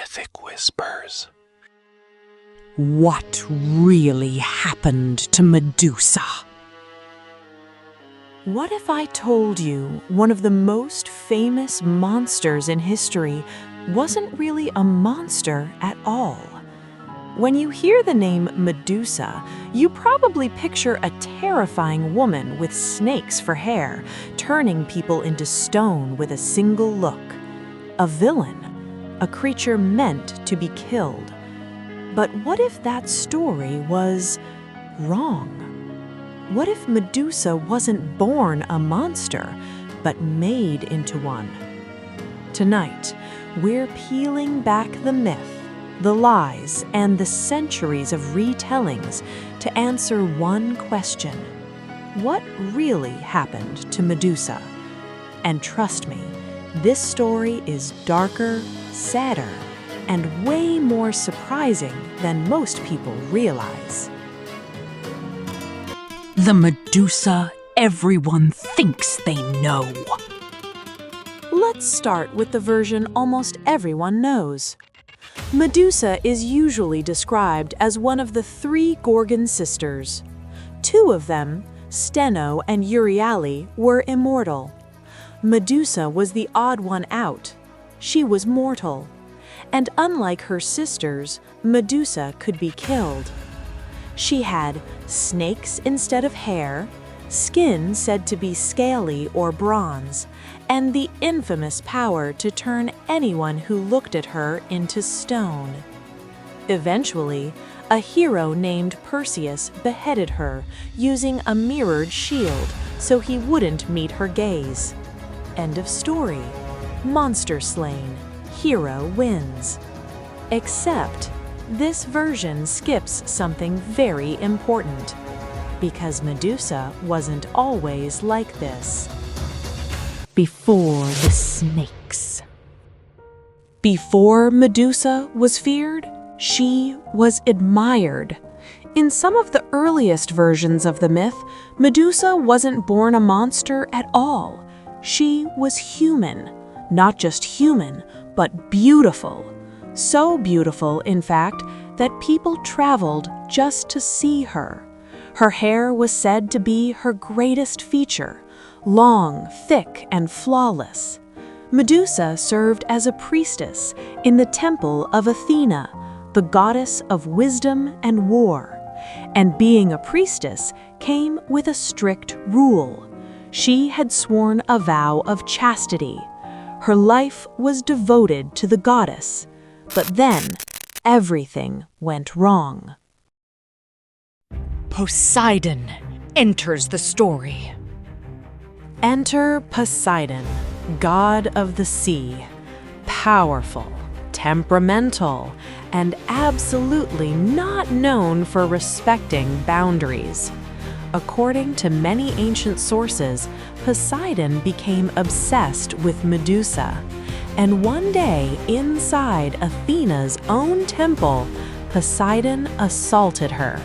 mythic whispers. What really happened to Medusa? What if I told you one of the most famous monsters in history wasn't really a monster at all? When you hear the name Medusa, you probably picture a terrifying woman with snakes for hair, turning people into stone with a single look. A villain, a creature meant to be killed. But what if that story was wrong? What if Medusa wasn't born a monster, but made into one? Tonight, we're peeling back the myth, the lies, and the centuries of retellings to answer one question. What really happened to Medusa? And trust me, this story is darker, sadder, and way more surprising than most people realize. The Medusa everyone thinks they know. Let's start with the version almost everyone knows. Medusa is usually described as one of the three Gorgon sisters. Two of them, Steno and Euryale, were immortal. Medusa was the odd one out. She was mortal. And unlike her sisters, Medusa could be killed. She had snakes instead of hair, skin said to be scaly or bronze, and the infamous power to turn anyone who looked at her into stone. Eventually, a hero named Perseus beheaded her using a mirrored shield so he wouldn't meet her gaze. End of story. Monster slain. Hero wins. Except, this version skips something very important, because Medusa wasn't always like this. Before the snakes. Before Medusa was feared, she was admired. In some of the earliest versions of the myth, Medusa wasn't born a monster at all. She was human. Not just human, but beautiful. So beautiful, in fact, that people traveled just to see her. Her hair was said to be her greatest feature, long, thick, and flawless. Medusa served as a priestess in the temple of Athena, the goddess of wisdom and war. And being a priestess came with a strict rule. She had sworn a vow of chastity. Her life was devoted to the goddess. But then, everything went wrong. Poseidon enters the story. Enter Poseidon, god of the sea. Powerful, temperamental, and absolutely not known for respecting boundaries. According to many ancient sources, Poseidon became obsessed with Medusa. And one day, inside Athena's own temple, Poseidon assaulted her.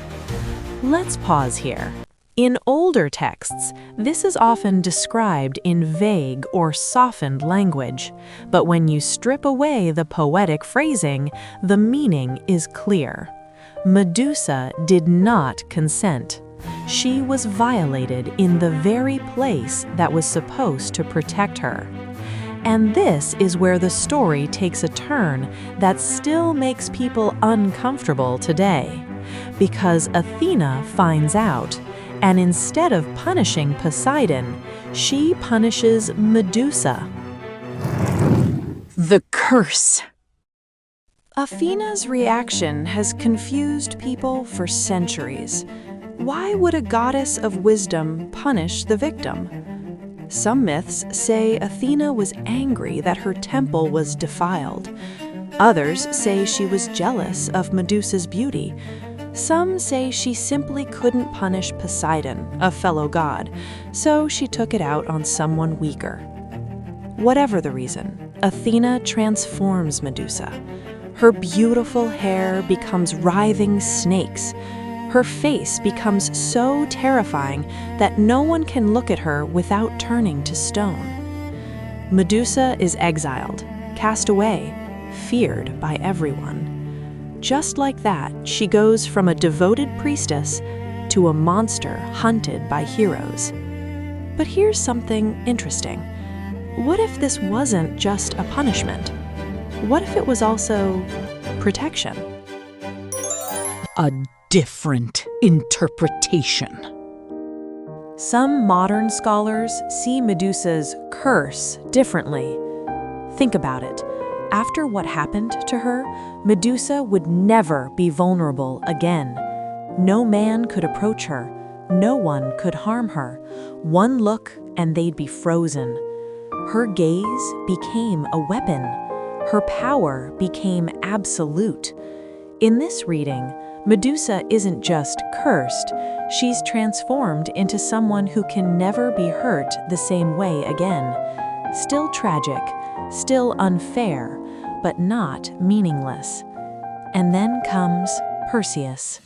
Let's pause here. In older texts, this is often described in vague or softened language, but when you strip away the poetic phrasing, the meaning is clear. Medusa did not consent. She was violated in the very place that was supposed to protect her. And this is where the story takes a turn that still makes people uncomfortable today. Because Athena finds out, and instead of punishing Poseidon, she punishes Medusa. The curse. Athena's reaction has confused people for centuries. Why would a goddess of wisdom punish the victim? Some myths say Athena was angry that her temple was defiled. Others say she was jealous of Medusa's beauty. Some say she simply couldn't punish Poseidon, a fellow god, so she took it out on someone weaker. Whatever the reason, Athena transforms Medusa. Her beautiful hair becomes writhing snakes. Her face becomes so terrifying that no one can look at her without turning to stone. Medusa is exiled, cast away, feared by everyone. Just like that, she goes from a devoted priestess to a monster hunted by heroes. But here's something interesting. What if this wasn't just a punishment? What if it was also protection? A different interpretation. Some modern scholars see Medusa's curse differently. Think about it. After what happened to her, Medusa would never be vulnerable again. No man could approach her. No one could harm her. One look and they'd be frozen. Her gaze became a weapon. Her power became absolute. In this reading, Medusa isn't just cursed, she's transformed into someone who can never be hurt the same way again. Still tragic, still unfair, but not meaningless. And then comes Perseus.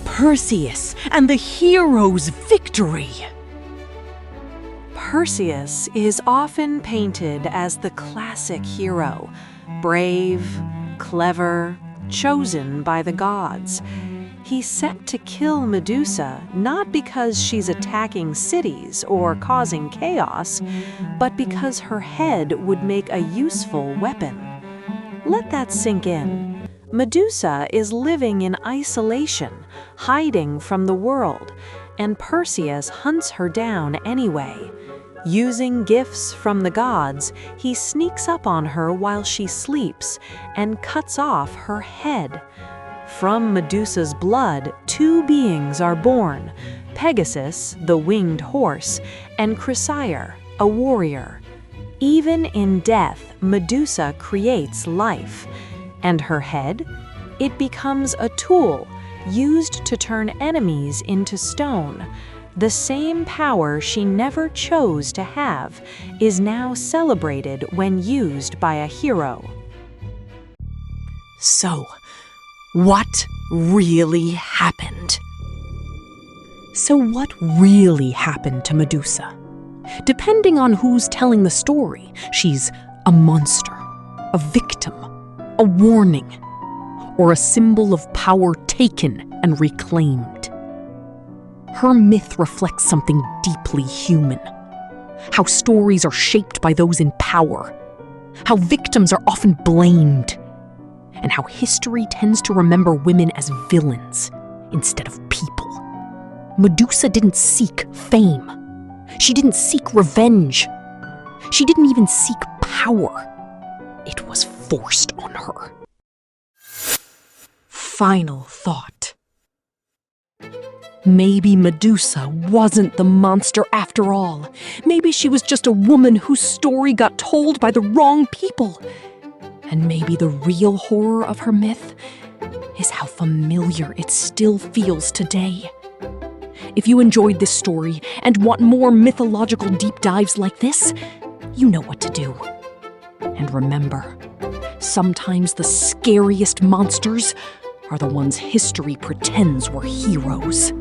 Perseus and the hero's victory. Perseus is often painted as the classic hero, brave, clever, chosen by the gods. He's set to kill Medusa not because she's attacking cities or causing chaos, but because her head would make a useful weapon. Let that sink in. Medusa is living in isolation, hiding from the world, and Perseus hunts her down anyway. Using gifts from the gods, he sneaks up on her while she sleeps and cuts off her head. From Medusa's blood, two beings are born: Pegasus, the winged horse, and Chrysaor, a warrior. Even in death, Medusa creates life. And her head? It becomes a tool used to turn enemies into stone. The same power she never chose to have is now celebrated when used by a hero. So, what really happened? So what really happened to Medusa? Depending on who's telling the story, she's a monster, a victim, a warning, or a symbol of power taken and reclaimed. Her myth reflects something deeply human. How stories are shaped by those in power, how victims are often blamed, and how history tends to remember women as villains instead of people. Medusa didn't seek fame. She didn't seek revenge. She didn't even seek power. It was forced on her. Final thought. Maybe Medusa wasn't the monster after all. Maybe she was just a woman whose story got told by the wrong people. And maybe the real horror of her myth is how familiar it still feels today. If you enjoyed this story and want more mythological deep dives like this, you know what to do. And remember, sometimes the scariest monsters are the ones history pretends were heroes.